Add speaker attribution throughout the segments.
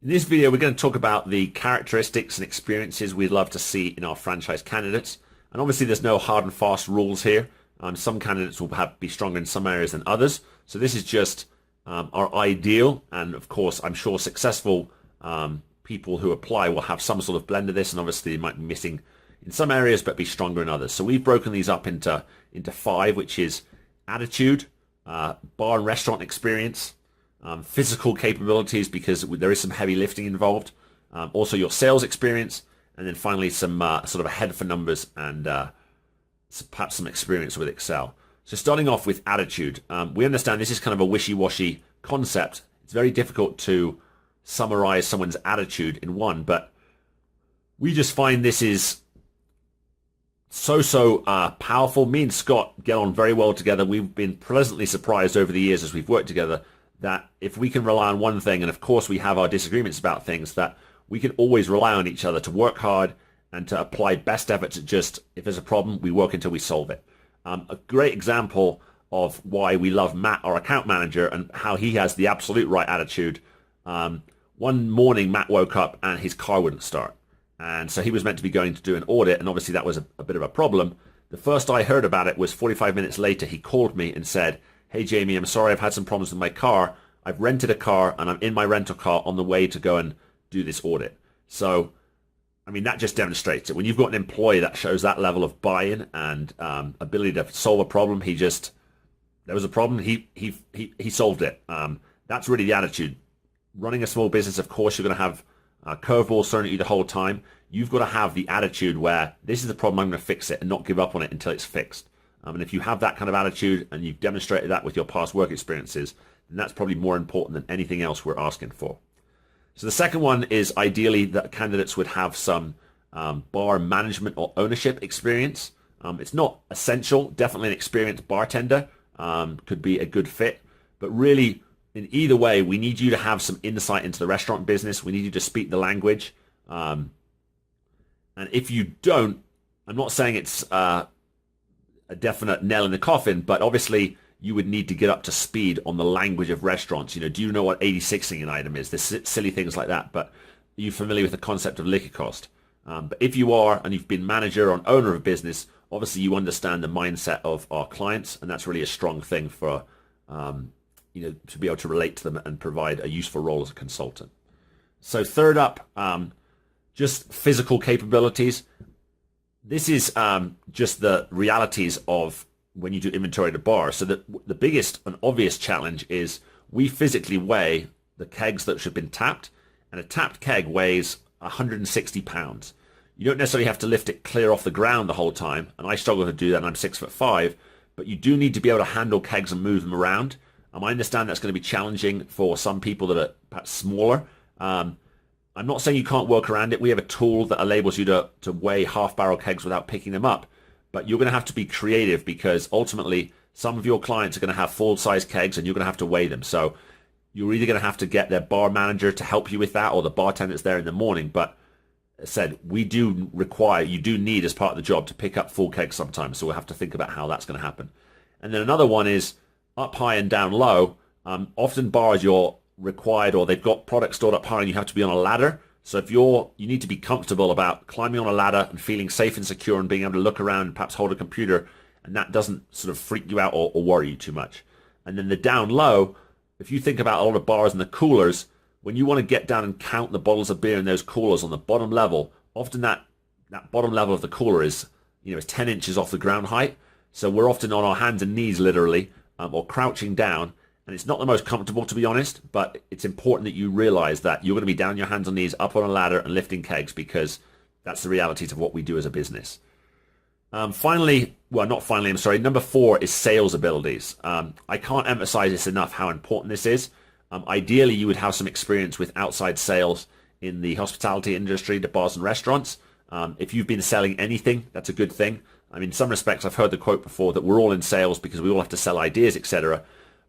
Speaker 1: In this video, we're going to talk about the characteristics and experiences we'd love to see in our franchise candidates. And obviously, there's no hard and fast rules here. Some candidates will be stronger in some areas than others. So this is just our ideal. And of course, I'm sure successful people who apply will have some sort of blend of this. And obviously, they might be missing in some areas, but be stronger in others. So we've broken these up into five, which is attitude, bar and restaurant experience, physical capabilities, because there is some heavy lifting involved, also your sales experience, and then finally some sort of a head for numbers and perhaps some experience with Excel. So starting off with attitude, we understand this is kind of a wishy-washy concept. It's very difficult to summarize someone's attitude in one, but we just find this is so powerful. Me and Scott get on very well together. We've been pleasantly surprised over the years as we've worked together that if we can rely on one thing, and of course we have our disagreements about things, that we can always rely on each other to work hard and to apply best efforts at just, if there's a problem, we work until we solve it. A great example of why we love Matt, our account manager, and how he has the absolute right attitude. One morning, Matt woke up and his car wouldn't start. And so he was meant to be going to do an audit, and obviously that was a bit of a problem. The first I heard about it was 45 minutes later. He called me and said, "Hey Jamie, I'm sorry, I've had some problems with my car. I've rented a car and I'm in my rental car on the way to go and do this audit." So, I mean, that just demonstrates it. When you've got an employee that shows that level of buy-in and ability to solve a problem, there was a problem, he solved it. That's really the attitude. Running a small business, of course, you're going to have curveballs thrown at you the whole time. You've got to have the attitude where this is the problem, I'm going to fix it, and not give up on it until it's fixed. And if you have that kind of attitude and you've demonstrated that with your past work experiences, then that's probably more important than anything else we're asking for. So the second one is ideally that candidates would have some bar management or ownership experience. It's not essential. Definitely an experienced bartender could be a good fit. But really, in either way, we need you to have some insight into the restaurant business. We need you to speak the language. And if you don't, I'm not saying it's a definite nail in the coffin, but obviously you would need to get up to speed on the language of restaurants. You know, do you know what 86ing an item is? There's silly things like that, but are you familiar with the concept of liquor cost? But if you are, and you've been manager or owner of a business, obviously you understand the mindset of our clients, and that's really a strong thing for, to be able to relate to them and provide a useful role as a consultant. So third up, just physical capabilities. This is just the realities of when you do inventory at a bar. So the biggest and obvious challenge is we physically weigh the kegs that should have been tapped, and a tapped keg weighs 160 pounds. You don't necessarily have to lift it clear off the ground the whole time, and I struggle to do that, and I'm 6'5", but you do need to be able to handle kegs and move them around. I understand that's going to be challenging for some people that are perhaps smaller. I'm not saying you can't work around it. We have a tool that enables you to weigh half-barrel kegs without picking them up. But you're going to have to be creative, because ultimately some of your clients are going to have full-size kegs and you're going to have to weigh them. So you're either going to have to get their bar manager to help you with that, or the bartender that's there in the morning. But as I said, you do need as part of the job to pick up full kegs sometimes. So we'll have to think about how that's going to happen. And then another one is up high and down low. Often bars you're required, or they've got products stored up high and you have to be on a ladder. So if you need to be comfortable about climbing on a ladder and feeling safe and secure and being able to look around and perhaps hold a computer, and that doesn't sort of freak you out or worry you too much. And then the down low, if you think about a lot of bars and the coolers, when you want to get down and count the bottles of beer in those coolers on the bottom level, often that bottom level of the cooler is 10 inches off the ground height. So we're often on our hands and knees literally, or crouching down. And it's not the most comfortable, to be honest, but it's important that you realize that you're going to be down on your hands and knees, up on a ladder and lifting kegs, because that's the realities of what we do as a business. Number 4 is sales abilities. I can't emphasize this enough, how important this is. Ideally, you would have some experience with outside sales in the hospitality industry, the bars and restaurants. If you've been selling anything, that's a good thing. I mean, in some respects, I've heard the quote before that we're all in sales because we all have to sell ideas, etc.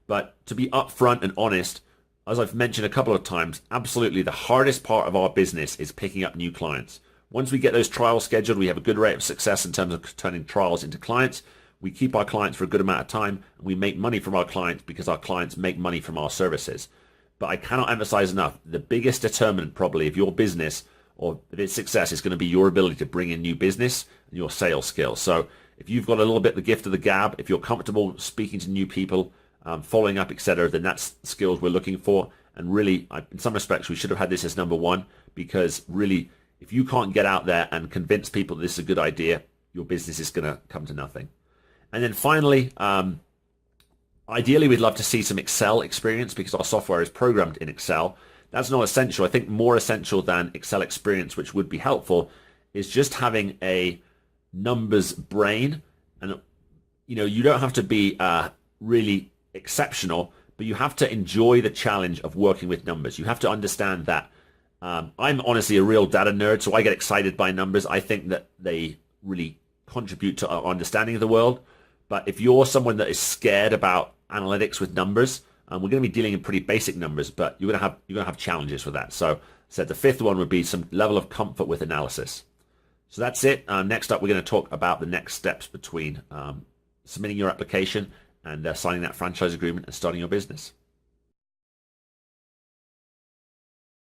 Speaker 1: But to be upfront and honest, as I've mentioned a couple of times, absolutely the hardest part of our business is picking up new clients. Once we get those trials scheduled, we have a good rate of success in terms of turning trials into clients. We keep our clients for a good amount of time, and we make money from our clients because our clients make money from our services. But I cannot emphasize enough, the biggest determinant probably of your business or of its success is going to be your ability to bring in new business and your sales skills. So if you've got a little bit the gift of the gab, if you're comfortable speaking to new people, following up, etc., then that's skills we're looking for. And really, in some respects, we should have had this as number one, because really, if you can't get out there and convince people that this is a good idea, your business is going to come to nothing. And then finally, ideally, we'd love to see some Excel experience because our software is programmed in Excel. That's not essential. I think more essential than Excel experience, which would be helpful, is just having a numbers brain. And you don't have to be really exceptional, but you have to enjoy the challenge of working with numbers. You have to understand that I'm honestly a real data nerd, so I get excited by numbers. I think that they really contribute to our understanding of the world. But if you're someone that is scared about analytics with numbers, we're going to be dealing in pretty basic numbers, but you're going to have challenges with that. So the fifth one would be some level of comfort with analysis. So that's it. Next up, we're going to talk about the next steps between submitting your application and signing that franchise agreement and starting your business.